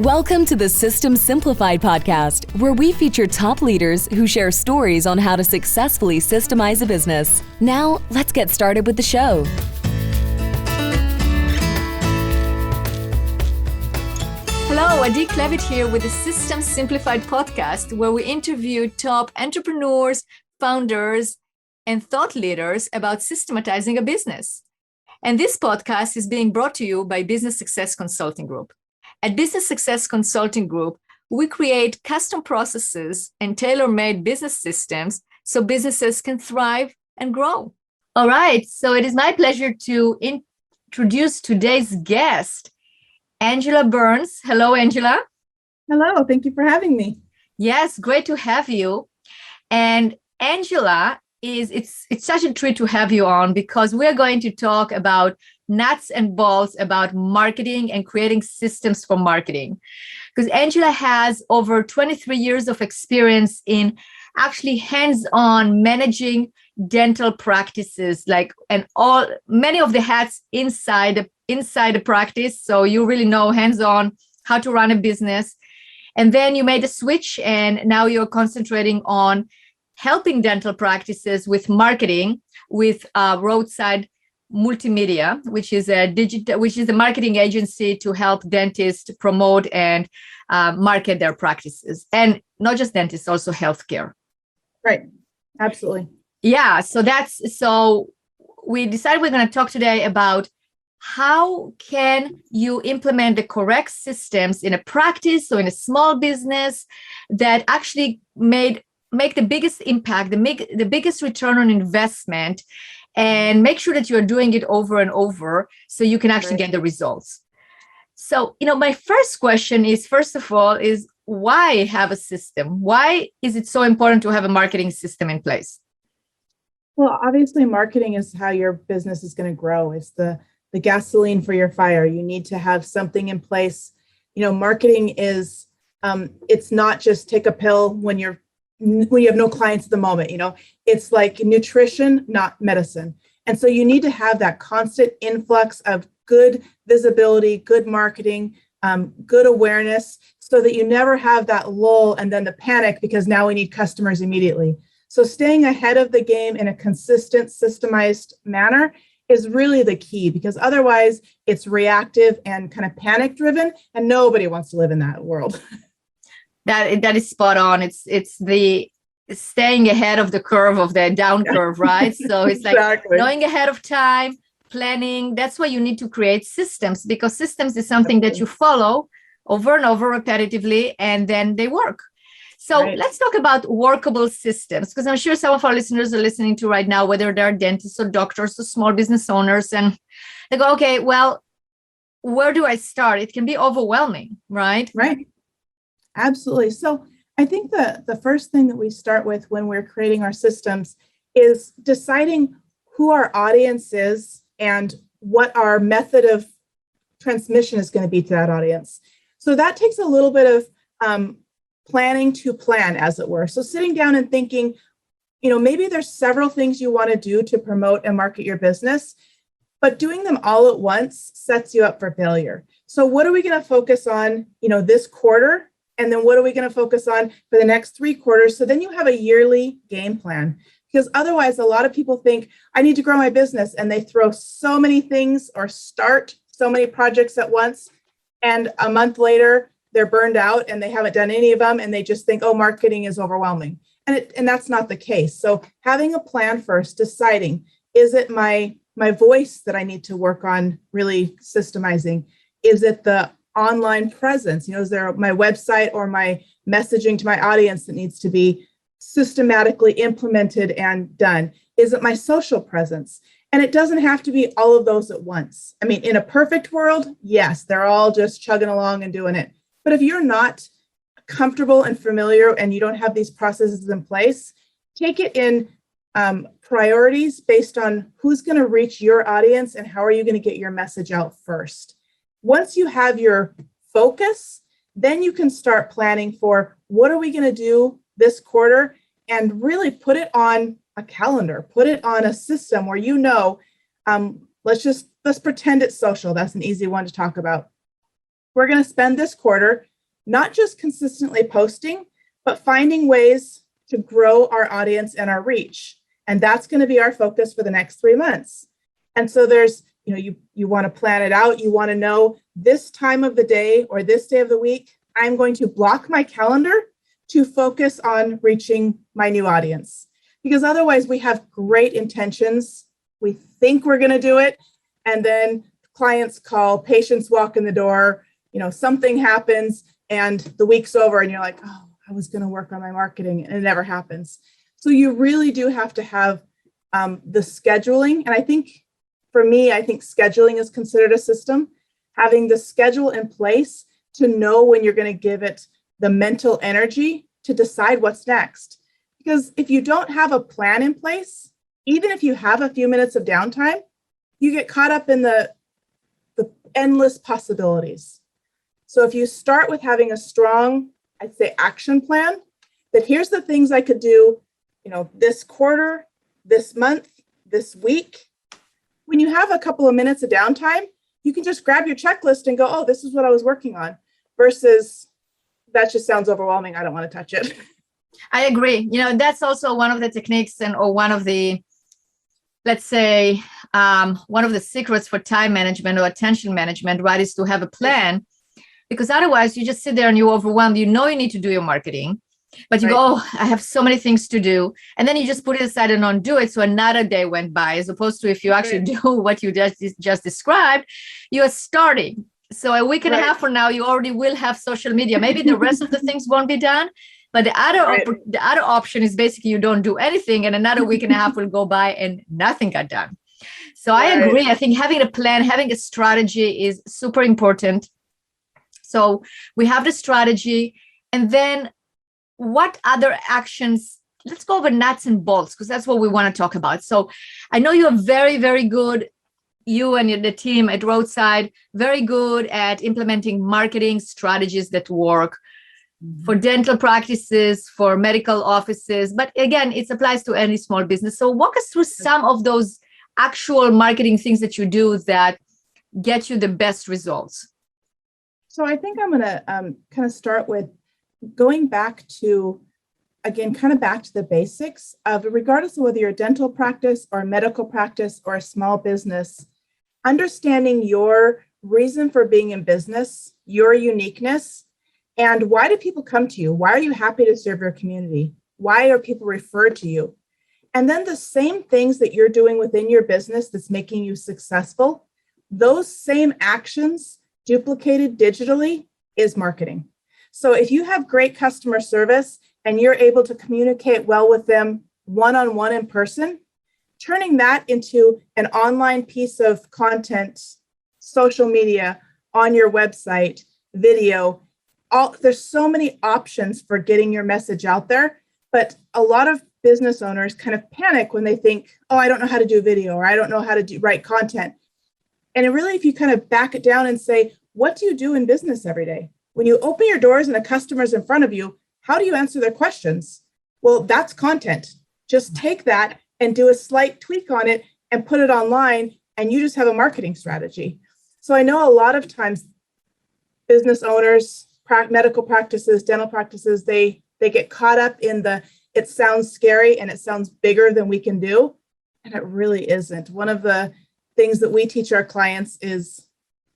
Welcome to the System Simplified podcast, where we feature top leaders who share stories on how to successfully systemize a business. Now, let's get started with the show. Hello, Adi Klevit here with the System Simplified podcast, where we interview top entrepreneurs, founders, and thought leaders about systematizing a business. And this podcast is being brought to you by Business Success Consulting Group. At Business Success Consulting Group, we create custom processes and tailor-made business systems so businesses can thrive and grow. All right, so it is my pleasure to introduce today's guest, Angela Byrnes. Hello, Angela. Hello, thank you for having me. Yes, great to have you. And Angela, it's such a treat to have you on because we're going to talk about nuts and bolts about marketing and creating systems for marketing. Because Angela has over 23 years of experience in actually hands-on managing dental practices, many of the hats inside the practice. So you really know hands-on how to run a business. And then you made a switch and now you're concentrating on helping dental practices with marketing with Roadside Multimedia, which is a marketing agency to help dentists promote and market their practices, and not just dentists, also healthcare. Right, absolutely. Yeah, so we decided we're going to talk today about how can you implement the correct systems in a practice or in a small business that actually make the biggest impact, the biggest return on investment, and make sure that you're doing it over and over so you can actually get the results. So, my first question is, first of all, is why have a system? Why is it so important to have a marketing system in place? Well, obviously, marketing is how your business is going to grow. It's the gasoline for your fire. You need to have something in place. Marketing is, it's not just take a pill when you have no clients at the moment. It's like nutrition, not medicine. And so you need to have that constant influx of good visibility, good marketing, good awareness, so that you never have that lull and then the panic because now we need customers immediately. So staying ahead of the game in a consistent, systemized manner is really the key, because otherwise it's reactive and kind of panic driven, and nobody wants to live in that world. That is spot on. It's the staying ahead of the curve, of the down curve, right? So it's like exactly. Knowing ahead of time, planning. That's why you need to create systems, because systems is something that you follow over and over repetitively, and then they work. So Let's talk about workable systems, because I'm sure some of our listeners are listening to right now, whether they're dentists or doctors or small business owners, and they go, okay, well, where do I start? It can be overwhelming, right? Right. Absolutely. So I think the first thing that we start with when we're creating our systems is deciding who our audience is and what our method of transmission is going to be to that audience. So that takes a little bit of planning to plan, as it were. So sitting down and thinking, maybe there's several things you want to do to promote and market your business, but doing them all at once sets you up for failure. So what are we going to focus on, this quarter? And then what are we going to focus on for the next 3 quarters? So then you have a yearly game plan, because otherwise a lot of people think I need to grow my business and they throw so many things or start so many projects at once. And a month later, they're burned out and they haven't done any of them. And they just think, oh, marketing is overwhelming. And that's not the case. So having a plan first, deciding, is it my voice that I need to work on really systemizing? Is it the online presence? Is there my website or my messaging to my audience that needs to be systematically implemented and done? Is it my social presence? And it doesn't have to be all of those at once. I mean, in a perfect world, yes, they're all just chugging along and doing it. But if you're not comfortable and familiar and you don't have these processes in place, take it in priorities based on who's going to reach your audience and how are you going to get your message out first. Once you have your focus, then you can start planning for what are we going to do this quarter, and really put it on a calendar, put it on a system where let's pretend it's social. That's an easy one to talk about. We're going to spend this quarter not just consistently posting, but finding ways to grow our audience and our reach. And that's going to be our focus for the next 3 months. And so there's, you want to plan it out. You want to know this time of the day or this day of the week, I'm going to block my calendar to focus on reaching my new audience. Because otherwise we have great intentions. We think we're going to do it. And then clients call, patients walk in the door, something happens and the week's over and you're like, oh, I was going to work on my marketing and it never happens. So you really do have to have the scheduling. And I think for me, I think scheduling is considered a system. Having the schedule in place to know when you're going to give it the mental energy to decide what's next. Because if you don't have a plan in place, even if you have a few minutes of downtime, you get caught up in the endless possibilities. So if you start with having a strong, I'd say, action plan, that here's the things I could do, this quarter, this month, this week. When you have a couple of minutes of downtime, you can just grab your checklist and go, oh, this is what I was working on, versus that just sounds overwhelming. I don't want to touch it. I agree. That's also one of the techniques or one of the, let's say, one of the secrets for time management or attention management, right, is to have a plan, because otherwise you just sit there and you're overwhelmed. You need to do your marketing, but you go, oh, I have so many things to do. And then you just put it aside and don't do it. So another day went by, as opposed to if you actually do what you just described, you are starting. So a week and a half from now, you already will have social media. Maybe the rest of the things won't be done. But the other option is basically you don't do anything and another week and a half will go by and nothing got done. So I agree. I think having a plan, having a strategy is super important. So we have the strategy, and then what other actions? Let's go over nuts and bolts, because that's what we want to talk about. So I know you are very, very good, you and the team at Roadside, very good at implementing marketing strategies that work for dental practices, for medical offices. But again, it applies to any small business. So walk us through some of those actual marketing things that you do that get you the best results. So I think I'm going to kind of start with going back to, again, kind of back to the basics of, regardless of whether you're a dental practice or a medical practice or a small business, understanding your reason for being in business, your uniqueness, and why do people come to you? Why are you happy to serve your community? Why are people referred to you? And then the same things that you're doing within your business that's making you successful, those same actions duplicated digitally is marketing. So if you have great customer service and you're able to communicate well with them one-on-one in person, turning that into an online piece of content, social media, on your website, video, there's so many options for getting your message out there. But a lot of business owners kind of panic when they think, oh, I don't know how to do video, or I don't know how to write content. And really, if you kind of back it down and say, what do you do in business every day? When you open your doors and a customer's in front of you, how do you answer their questions? Well, that's content. Just take that and do a slight tweak on it and put it online, and you just have a marketing strategy. So I know a lot of times business owners, medical practices, dental practices, they get caught up in it sounds scary and it sounds bigger than we can do. And it really isn't. One of the things that we teach our clients is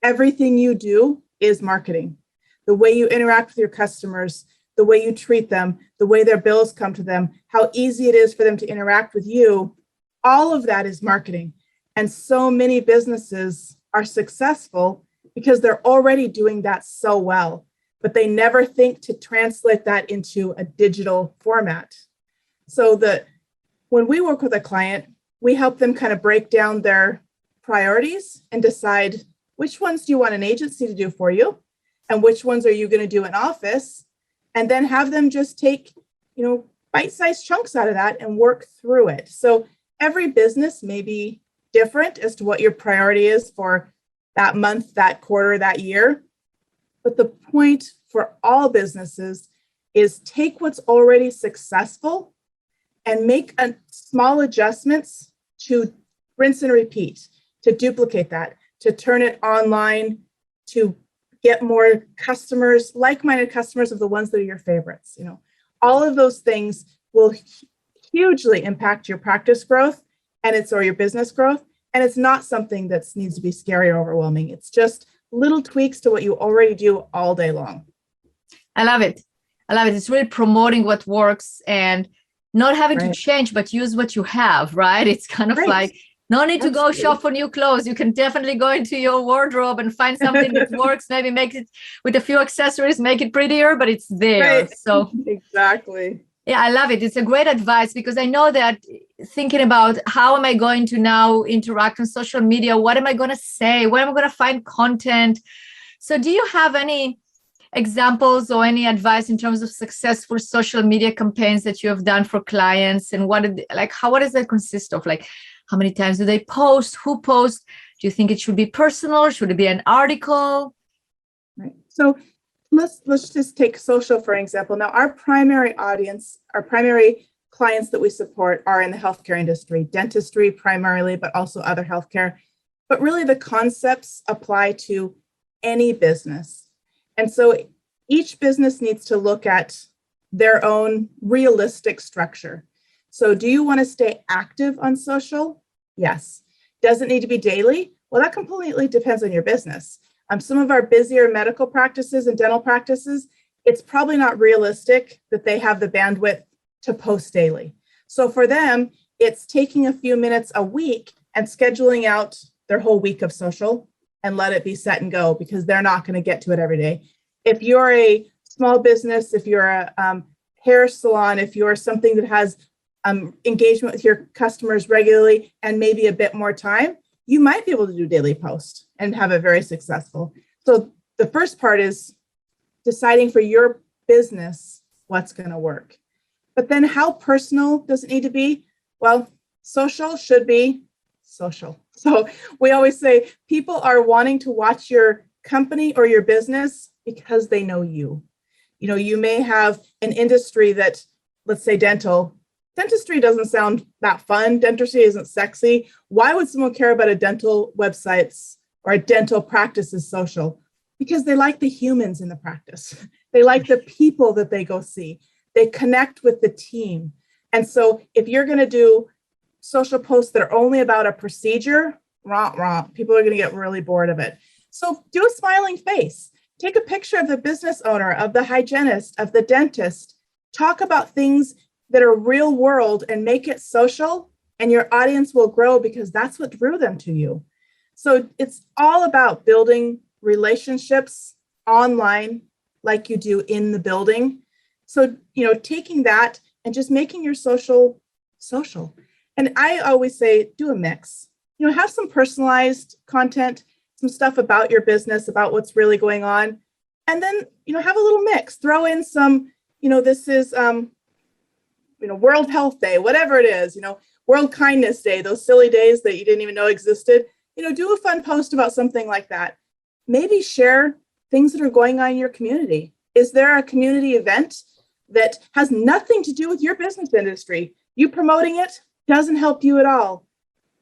everything you do is marketing. The way you interact with your customers, the way you treat them, the way their bills come to them, how easy it is for them to interact with you, all of that is marketing. And so many businesses are successful because they're already doing that so well, but they never think to translate that into a digital format. So when we work with a client, we help them kind of break down their priorities and decide which ones do you want an agency to do for you, and which ones are you going to do in office, and then have them just take, bite-sized chunks out of that and work through it. So every business may be different as to what your priority is for that month, that quarter, that year. But the point for all businesses is take what's already successful and make small adjustments to rinse and repeat, to duplicate that, to turn it online, to get more customers, like-minded customers of the ones that are your favorites. All of those things will hugely impact your practice growth or your business growth. And it's not something that needs to be scary or overwhelming. It's just little tweaks to what you already do all day long. I love it. It's really promoting what works and not having to change, but use what you have, right? It's kind of like, no need to go shop for new clothes. You can definitely go into your wardrobe and find something that works, maybe make it with a few accessories, make it prettier, but it's there. Right. So exactly. Yeah, I love it. It's a great advice because I know that thinking about how am I going to now interact on social media? What am I going to say? Where am I going to find content? So do you have any examples or any advice in terms of successful social media campaigns that you have done for clients? And what does that consist of? Like, how many times do they post? Who posts? Do you think it should be personal? Should it be an article? Right. So let's just take social for example. Now, our primary audience, our primary clients that we support are in the healthcare industry, dentistry primarily, but also other healthcare. But really the concepts apply to any business. And so each business needs to look at their own realistic structure. So do you want to stay active on social? Yes. Does it need to be daily? Well, that completely depends on your business. Some of our busier medical practices and dental practices, it's probably not realistic that they have the bandwidth to post daily. So for them, it's taking a few minutes a week and scheduling out their whole week of social and let it be set and go because they're not going to get to it every day. If you're a small business, if you're a hair salon, if you're something that has engagement with your customers regularly and maybe a bit more time, you might be able to do daily posts and have it very successful. So the first part is deciding for your business what's going to work. But then how personal does it need to be? Well, social should be social. So we always say people are wanting to watch your company or your business because they know you. You may have an industry that, let's say dentistry doesn't sound that fun. Dentistry isn't sexy. Why would someone care about a dental website's or a dental practice's social? Because they like the humans in the practice. They like the people that they go see. They connect with the team. And so if you're going to do social posts that are only about a procedure, people are going to get really bored of it. So do a smiling face. Take a picture of the business owner, of the hygienist, of the dentist. Talk about things that are real world and make it social, and your audience will grow because that's what drew them to you. So it's all about building relationships online like you do in the building. So, taking that and just making your social. And I always say, do a mix, have some personalized content, some stuff about your business, about what's really going on. And then, have a little mix, throw in some, this is, World Health Day, whatever it is, World Kindness Day, those silly days that you didn't even know existed, do a fun post about something like that. Maybe share things that are going on in your community. Is there a community event that has nothing to do with your business industry? You promoting it doesn't help you at all,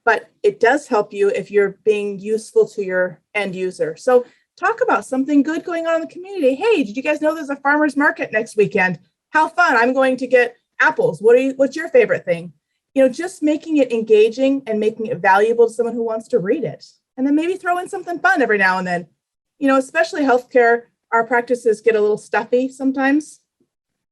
but it does help you if you're being useful to your end user. So talk about something good going on in the community. Hey, did you guys know there's a farmer's market next weekend? How fun. I'm going to get apples. What's your favorite thing? Just making it engaging and making it valuable to someone who wants to read it. And then maybe throw in something fun every now and then. Especially healthcare, our practices get a little stuffy sometimes.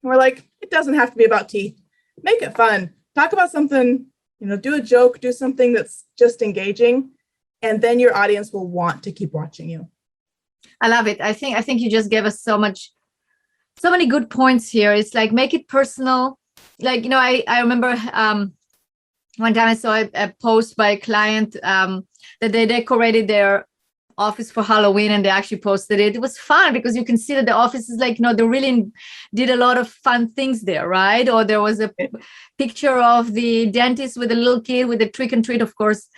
And we're like, it doesn't have to be about teeth. Make it fun. Talk about something, do a joke, do something that's just engaging. And then your audience will want to keep watching you. I love it. I think you just gave us so many good points here. It's like, make it personal. Like, I remember one time I saw a post by a client that they decorated their office for Halloween and they actually posted it. It was fun because you can see that the office is like, they really did a lot of fun things there, right? Or there was a picture of the dentist with a little kid with a trick and treat, of course.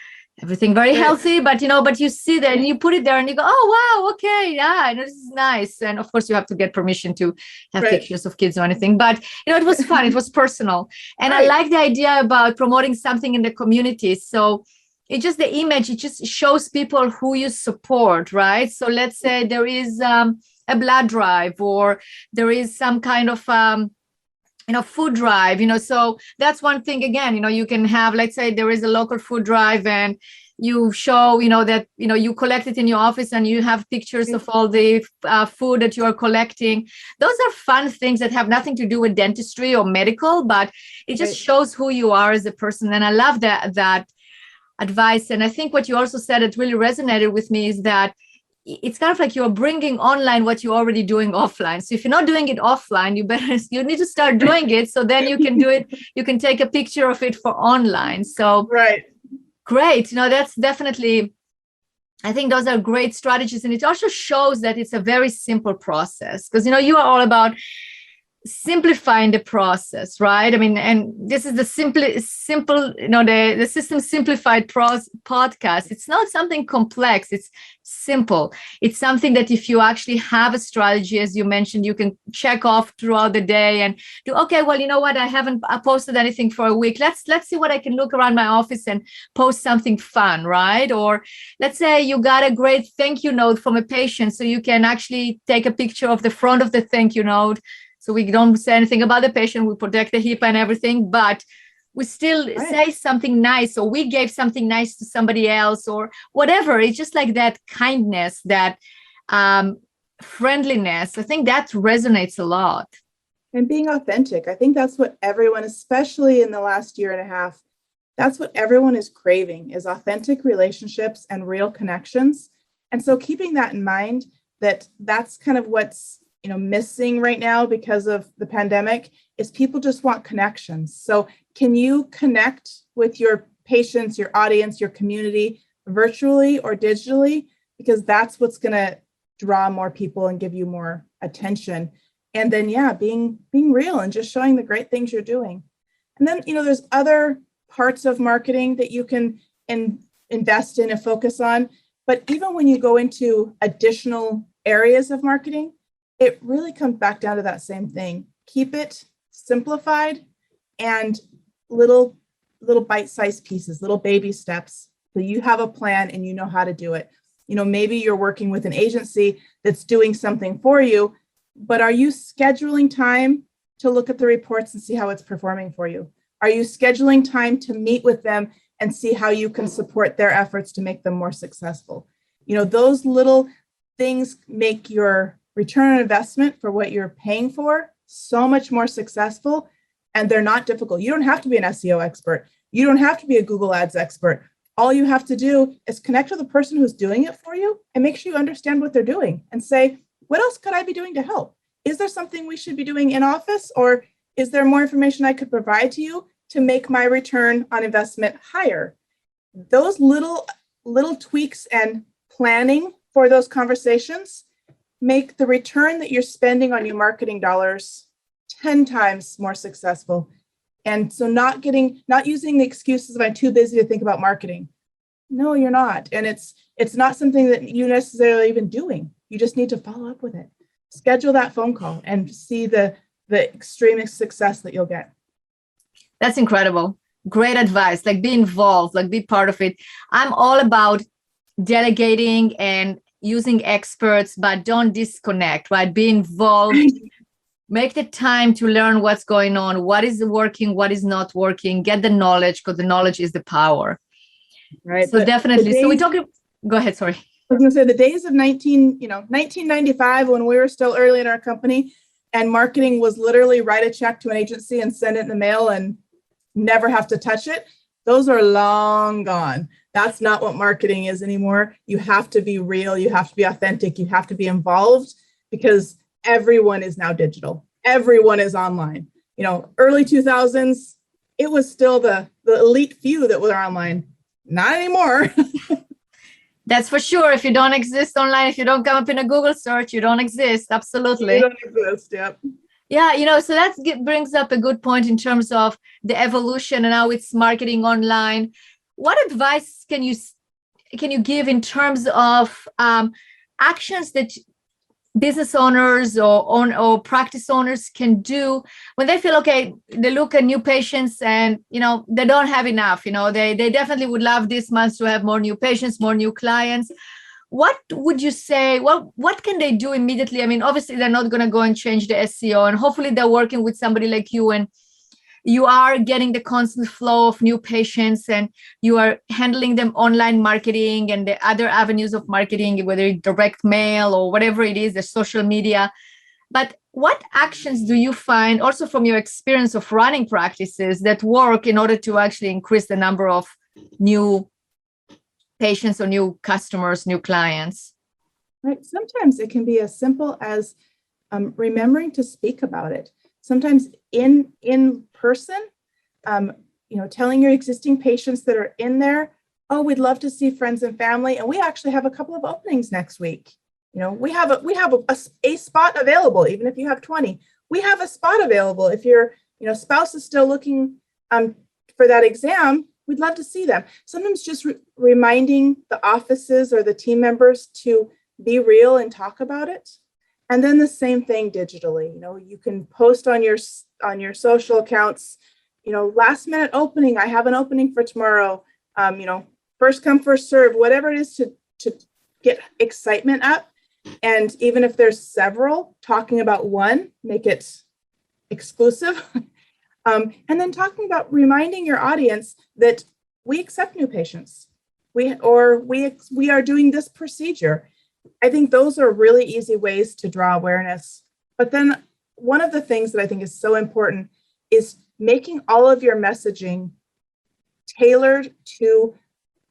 Everything very healthy, but you see that and you put it there and you go, oh, wow, okay, yeah, this is nice. And of course, you have to get permission to have pictures of kids or anything. But, it was fun. It was personal. And I like the idea about promoting something in the community. So it's just the image, it just shows people who you support, right? So let's say there is a blood drive, or there is some kind of food drive, so that's one thing. Again, you can have, let's say there is a local food drive, and you show, that, you collect it in your office, and you have pictures of all the food that you are collecting. Those are fun things that have nothing to do with dentistry or medical, but it just shows who you are as a person. And I love that advice. And I think what you also said, it really resonated with me, is that it's kind of like you're bringing online what you're already doing offline. So if you're not doing it offline, you need to start doing it. So then you can do it. You can take a picture of it for online. So right. Great. That's definitely, I think those are great strategies. And it also shows that it's a very simple process, because, you are all about simplifying the process, right? I mean, and this is the simple, the System Simplified podcast. It's not something complex. It's simple. It's something that if you actually have a strategy, as you mentioned, you can check off throughout the day and do, okay, well, you know what? I haven't posted anything for a week. Let's see what I can look around my office and post something fun, right? Or let's say you got a great thank you note from a patient, so you can actually take a picture of the front of the thank you note. So we don't say anything about the patient, we protect the HIPAA and everything, but we still say something nice, or we gave something nice to somebody else, or whatever. It's just like that kindness, that friendliness. I think that resonates a lot. And being authentic. I think that's what everyone, especially in the last year and a half, that's what everyone is craving, is authentic relationships and real connections. And so keeping that in mind, that's kind of what's missing right now because of the pandemic, is people just want connections. So can you connect with your patients, your audience, your community, virtually or digitally? Because that's what's going to draw more people and give you more attention. And then, being real and just showing the great things you're doing. And then, there's other parts of marketing that you can invest in and focus on. But even when you go into additional areas of marketing, it really comes back down to that same thing. Keep it simplified and little bite-sized pieces, little baby steps. So you have a plan and you know how to do it. Maybe you're working with an agency that's doing something for you, but are you scheduling time to look at the reports and see how it's performing for you? Are you scheduling time to meet with them and see how you can support their efforts to make them more successful? Those little things make your return on investment for what you're paying for so much more successful, and they're not difficult. You don't have to be an SEO expert. You don't have to be a Google Ads expert. All you have to do is connect with the person who's doing it for you and make sure you understand what they're doing and say, what else could I be doing to help? Is there something we should be doing in office, or is there more information I could provide to you to make my return on investment higher? Those little tweaks and planning for those conversations make the return that you're spending on your marketing dollars 10 times more successful. And so not using the excuses of I'm too busy to think about marketing. No, you're not. And it's not something that you necessarily even doing. You just need to follow up with it. Schedule that phone call and see the extreme success that you'll get. That's incredible. Great advice. Like, be involved, like be part of it. I'm all about delegating and using experts, but don't disconnect, right? Be involved, make the time to learn what's going on, what is working, what is not working, get the knowledge, because the knowledge is the power. Right. So definitely. So we talk, go ahead, sorry. I was going to say the days of 1995, when we were still early in our company and marketing was literally write a check to an agency and send it in the mail and never have to touch it. Those are long gone. That's not what marketing is anymore. You have to be real. You have to be authentic. You have to be involved, because everyone is now digital. Everyone is online. Early 2000s, it was still the elite few that were online. Not anymore. That's for sure. If you don't exist online, if you don't come up in a Google search, you don't exist. Absolutely. You don't exist. Yep. Yeah, so that brings up a good point in terms of the evolution, and now it's marketing online. What advice can you give in terms of actions that business owners or practice owners can do when they feel okay, they look at new patients and they don't have enough, they definitely would love this month to have more new patients, more new clients. What would you say, well, what can they do immediately? I mean, obviously they're not going to go and change the SEO, and hopefully they're working with somebody like you, and you are getting the constant flow of new patients, and you are handling them online marketing and the other avenues of marketing, whether it's direct mail or whatever it is, the social media. But what actions do you find, also from your experience of running practices, that work in order to actually increase the number of new patients or new customers, new clients? Right. Sometimes it can be as simple as remembering to speak about it. Sometimes in person, telling your existing patients that are in there, oh, we'd love to see friends and family, and we actually have a couple of openings next week. We have a spot available, even if you have 20. We have a spot available. If your spouse is still looking for that exam, we'd love to see them. Sometimes just reminding the offices or the team members to be real and talk about it. And then the same thing digitally. You can post on your social accounts, last minute opening. I have an opening for tomorrow. First come, first serve, whatever it is to get excitement up. And even if there's several, talking about one, make it exclusive. And then talking about reminding your audience that we accept new patients. We are doing this procedure. I think those are really easy ways to draw awareness. But then one of the things that I think is so important is making all of your messaging tailored to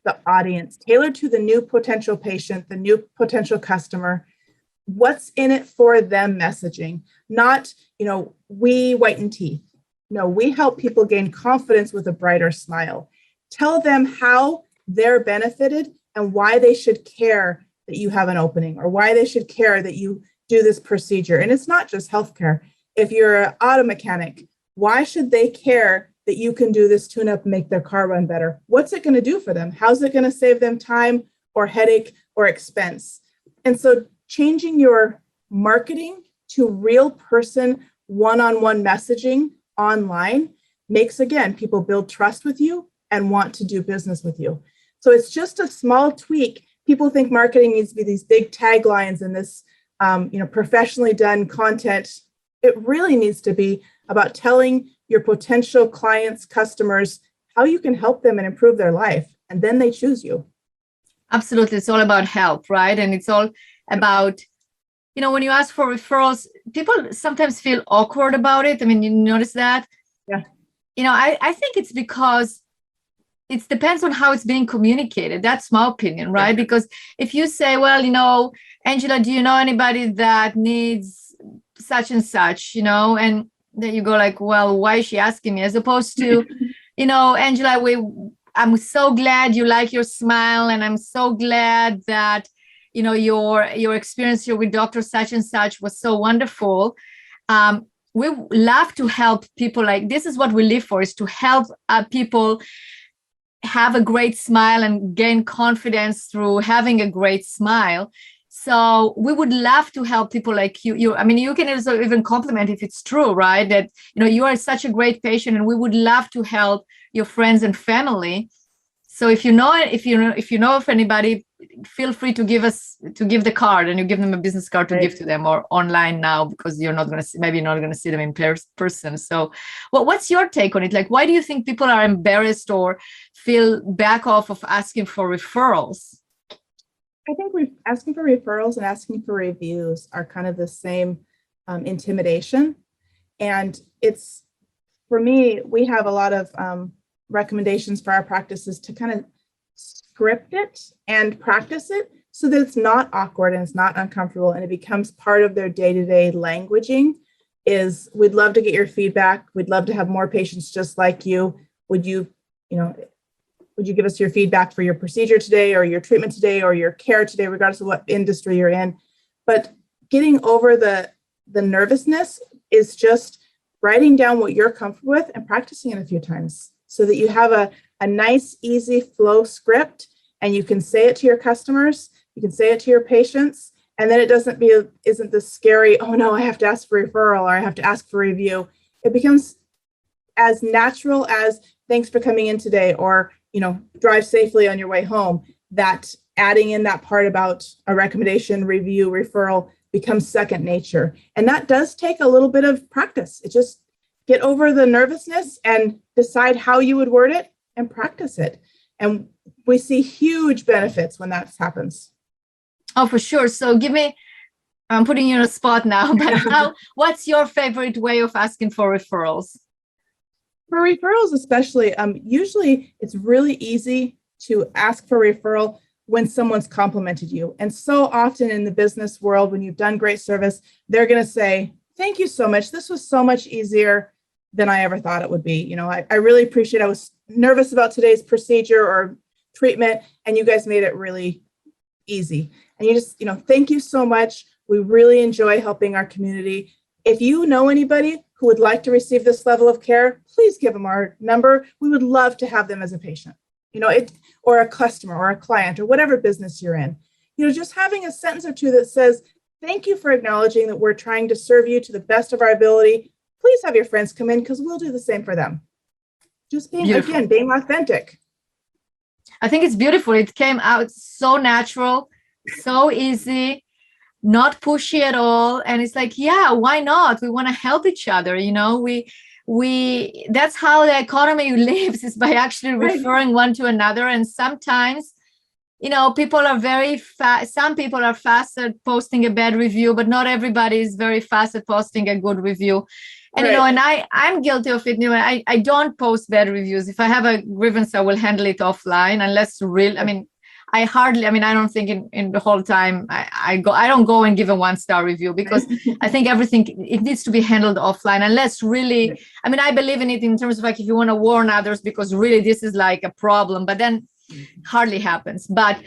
the audience, tailored to the new potential patient, the new potential customer. What's in it for them messaging, not, we whiten teeth. No, we help people gain confidence with a brighter smile. Tell them how they're benefited and why they should care that you have an opening, or why they should care that you do this procedure. And it's not just healthcare. If you're an auto mechanic, why should they care that you can do this tune-up and make their car run better? What's it going to do for them? How's it going to save them time or headache or expense? And so changing your marketing to real person, one-on-one messaging online makes, again, people build trust with you and want to do business with you. So it's just a small tweak. People think marketing needs to be these big taglines and this, professionally done content. It really needs to be about telling your potential clients, customers, how you can help them and improve their life. And then they choose you. Absolutely. It's all about help, right? And it's all about, when you ask for referrals, people sometimes feel awkward about it. I mean, you notice that? Yeah. I think it's because it depends on how it's being communicated. That's my opinion, right? Yeah. Because if you say, well, Angela, do you know anybody that needs such and such, and then you go like, well, why is she asking me? As opposed to, Angela, I'm so glad you like your smile, and I'm so glad that, your experience here with Dr. such and such was so wonderful. We love to help people. Like, this is what we live for, is to help people have a great smile and gain confidence through having a great smile. So we would love to help people like you. You can also even compliment if it's true, right? That, you are such a great patient, and we would love to help your friends and family. So if you know of anybody, feel free to give the card, and you give them a business card to give to them, or online now, because you're not going to see them in person. So what's your take on it? Like, why do you think people are embarrassed or feel back off of asking for referrals? I think asking for referrals and asking for reviews are kind of the same intimidation. And it's, for me, we have a lot of recommendations for our practices to kind of script it and practice it so that it's not awkward and it's not uncomfortable, and it becomes part of their day-to-day languaging. Is, we'd love to get your feedback. We'd love to have more patients just like you. Would you give us your feedback for your procedure today, or your treatment today, or your care today, regardless of what industry you're in? But getting over the nervousness is just writing down what you're comfortable with and practicing it a few times so that you have a nice, easy flow script, and you can say it to your customers, you can say it to your patients, And then isn't this scary, oh no, I have to ask for referral or I have to ask for review. It becomes as natural as thanks for coming in today, or, drive safely on your way home. That adding in that part about a recommendation, review, referral becomes second nature. And that does take a little bit of practice. It just get over the nervousness and decide how you would word it and practice it. And we see huge benefits when that happens. Oh, for sure. So I'm putting you on a spot now, but what's your favorite way of asking for referrals? For referrals, especially, usually it's really easy to ask for referral when someone's complimented you. And so often in the business world, when you've done great service, they're going to say, thank you so much. This was so much easier than I ever thought it would be. I really appreciate I was nervous about today's procedure or treatment, and you guys made it really easy. And you just, thank you so much. We really enjoy helping our community. If you know anybody who would like to receive this level of care, please give them our number. We would love to have them as a patient, or a customer or a client or whatever business you're in. Just having a sentence or two that says, thank you for acknowledging that we're trying to serve you to the best of our ability. Please have your friends come in because we'll do the same for them. Just being authentic. I think it's beautiful. It came out so natural, so easy, not pushy at all. And it's like, yeah, why not? We want to help each other. We that's how the economy lives, is by actually referring one to another. And sometimes, people are very fast. Some people are fast at posting a bad review, but not everybody is very fast at posting a good review. And, and I'm guilty of it. I don't post bad reviews. If I have a grievance, I will handle it offline, unless I don't think in the whole time I don't go and give a 1-star review, because I think it needs to be handled offline, unless really, I believe in it in terms of like, if you want to warn others, because really this is like a problem, but then hardly happens. But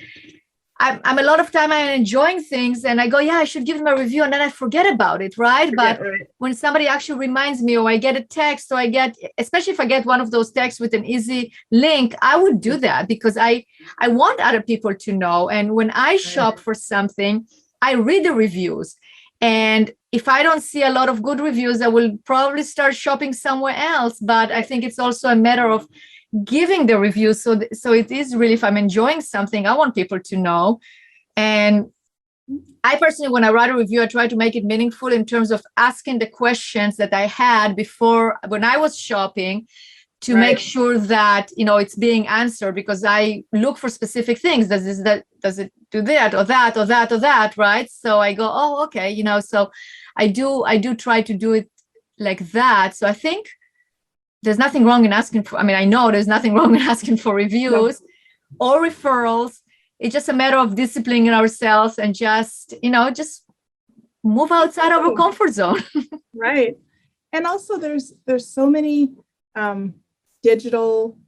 I'm a lot of time I'm enjoying things and I go, yeah, I should give them a review, and then I forget about it, right? But when somebody actually reminds me, or I get a text, or especially if I get one of those texts with an easy link, I would do that, because I want other people to know. And when I shop for something, I read the reviews. And if I don't see a lot of good reviews, I will probably start shopping somewhere else. But I think it's also a matter of giving the reviews. So it is really, if I'm enjoying something, I want people to know. And I personally, when I write a review, I try to make it meaningful in terms of asking the questions that I had before when I was shopping, to make sure that, it's being answered, because I look for specific things. Does it do that or that or that or that, right? So I go, oh, okay, so I do try to do it like that. So I think there's nothing wrong in asking for, I know there's nothing wrong in asking for reviews or referrals. It's just a matter of disciplining ourselves and just move outside of our comfort zone. Right. And also there's so many digital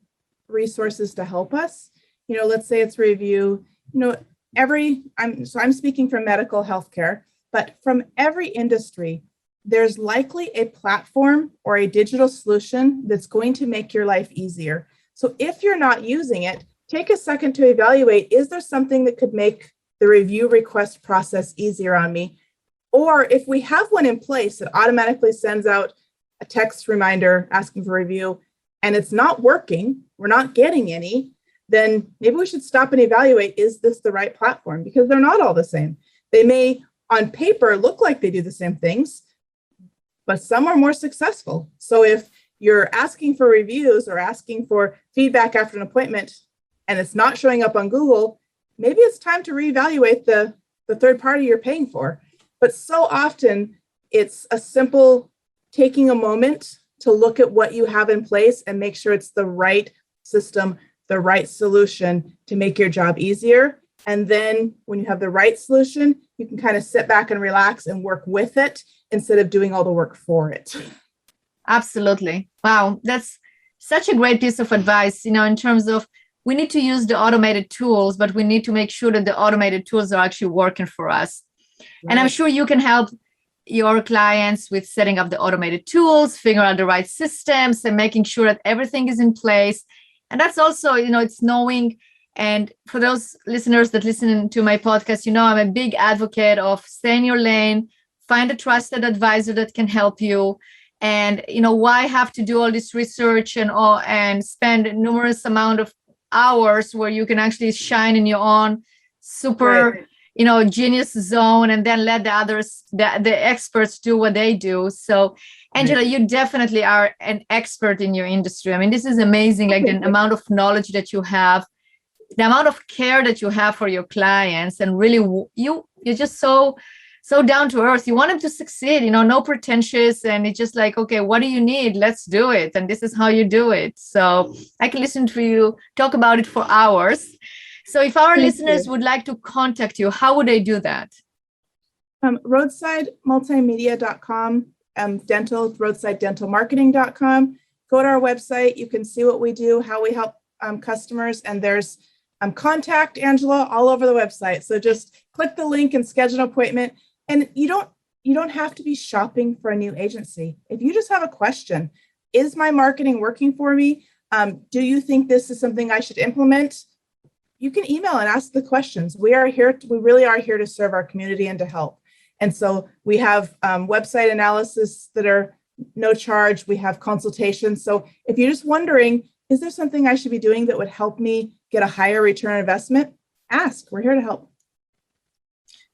resources to help us. Let's say it's review, I'm speaking from medical healthcare, but from every industry, there's likely a platform or a digital solution that's going to make your life easier. So if you're not using it, take a second to evaluate, is there something that could make the review request process easier on me? Or if we have one in place that automatically sends out a text reminder asking for review, and it's not working, we're not getting any, then maybe we should stop and evaluate, is this the right platform? Because they're not all the same. They may on paper look like they do the same things, but some are more successful. So if you're asking for reviews or asking for feedback after an appointment and it's not showing up on Google, maybe it's time to reevaluate the third party you're paying for. But so often it's a simple taking a moment to look at what you have in place and make sure it's the right system, the right solution to make your job easier. And then when you have the right solution, you can kind of sit back and relax and work with it instead of doing all the work for it. Absolutely. Wow. That's such a great piece of advice, in terms of we need to use the automated tools, but we need to make sure that the automated tools are actually working for us. Right. And I'm sure you can help your clients with setting up the automated tools, figuring out the right systems, and making sure that everything is in place. And that's also, it's knowing And for those listeners that listen to my podcast, I'm a big advocate of stay in your lane, find a trusted advisor that can help you. And, why have to do all this research and spend numerous amount of hours where you can actually shine in your own super, genius zone, and then let the others, the experts do what they do. So, Angela, you definitely are an expert in your industry. I mean, this is amazing, like the amount of knowledge that you have, the amount of care that you have for your clients, and really you're just so down to earth. You want them to succeed, no pretentious, and it's just like, okay, what do you need? Let's do it. And this is how you do it. So I can listen to you talk about it for hours. So if our listeners would like to contact you, how would they do that? Roadsidemultimedia.com, roadsidedentalmarketing.com. Go to our website. You can see what we do, how we help customers, and there's contact Angela all over the website. So just click the link and schedule an appointment. And you don't have to be shopping for a new agency. If you just have a question, is my marketing working for me? Do you think this is something I should implement? You can email and ask the questions. We really are here to serve our community and to help. And so we have website analysis that are no charge. We have consultations. So if you're just wondering, is there something I should be doing that would help me get a higher return on investment? Ask. We're here to help.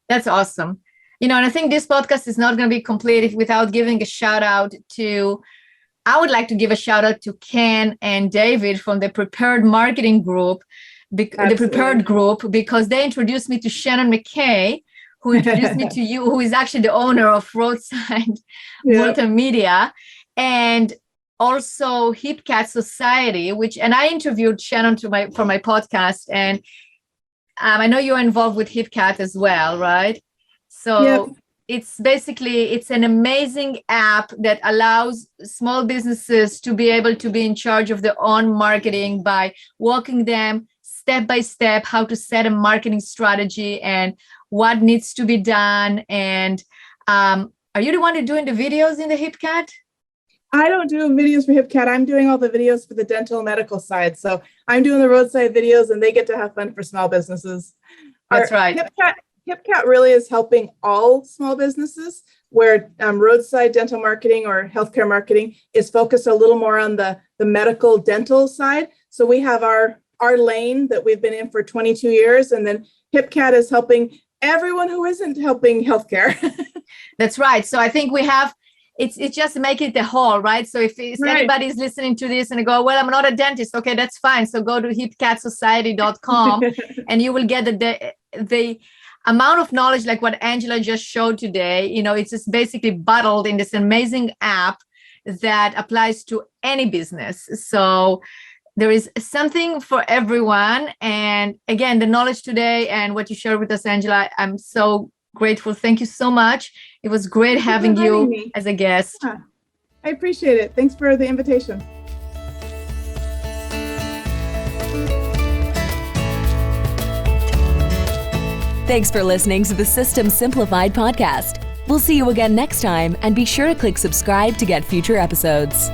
That's awesome. And I think this podcast is not going to be complete without giving a shout out to, I would like to give a shout out to Ken and David from the Prepared Marketing Group, the Prepared Group, because they introduced me to Shannon McKay, who introduced me to you, who is actually the owner of Roadside Multimedia, and also HipCat Society, and I interviewed Shannon for my podcast, and I know you're involved with HipCat as well, right? So it's an amazing app that allows small businesses to be able to be in charge of their own marketing by walking them step by step how to set a marketing strategy and what needs to be done. And are you the one doing the videos in the HipCat? I don't do videos for HipCat. I'm doing all the videos for the dental medical side. So I'm doing the roadside videos, and they get to have fun for small businesses. That's right. HipCat really is helping all small businesses, where roadside dental marketing or healthcare marketing is focused a little more on the medical dental side. So we have our lane that we've been in for 22 years, and then HipCat is helping everyone who isn't helping healthcare. That's right. So I think we have, it's just make it the whole, right? So if anybody's listening to this and they go, well, I'm not a dentist. Okay, that's fine. So go to hipcatsociety.com and you will get the amount of knowledge like what Angela just showed today. It's just basically bottled in this amazing app that applies to any business. So there is something for everyone. And again, the knowledge today and what you shared with us, Angela, I'm so grateful. Thank you so much. It was great having you as a guest. Yeah, I appreciate it. Thanks for the invitation. Thanks for listening to the System Simplified podcast. We'll see you again next time, and be sure to click subscribe to get future episodes.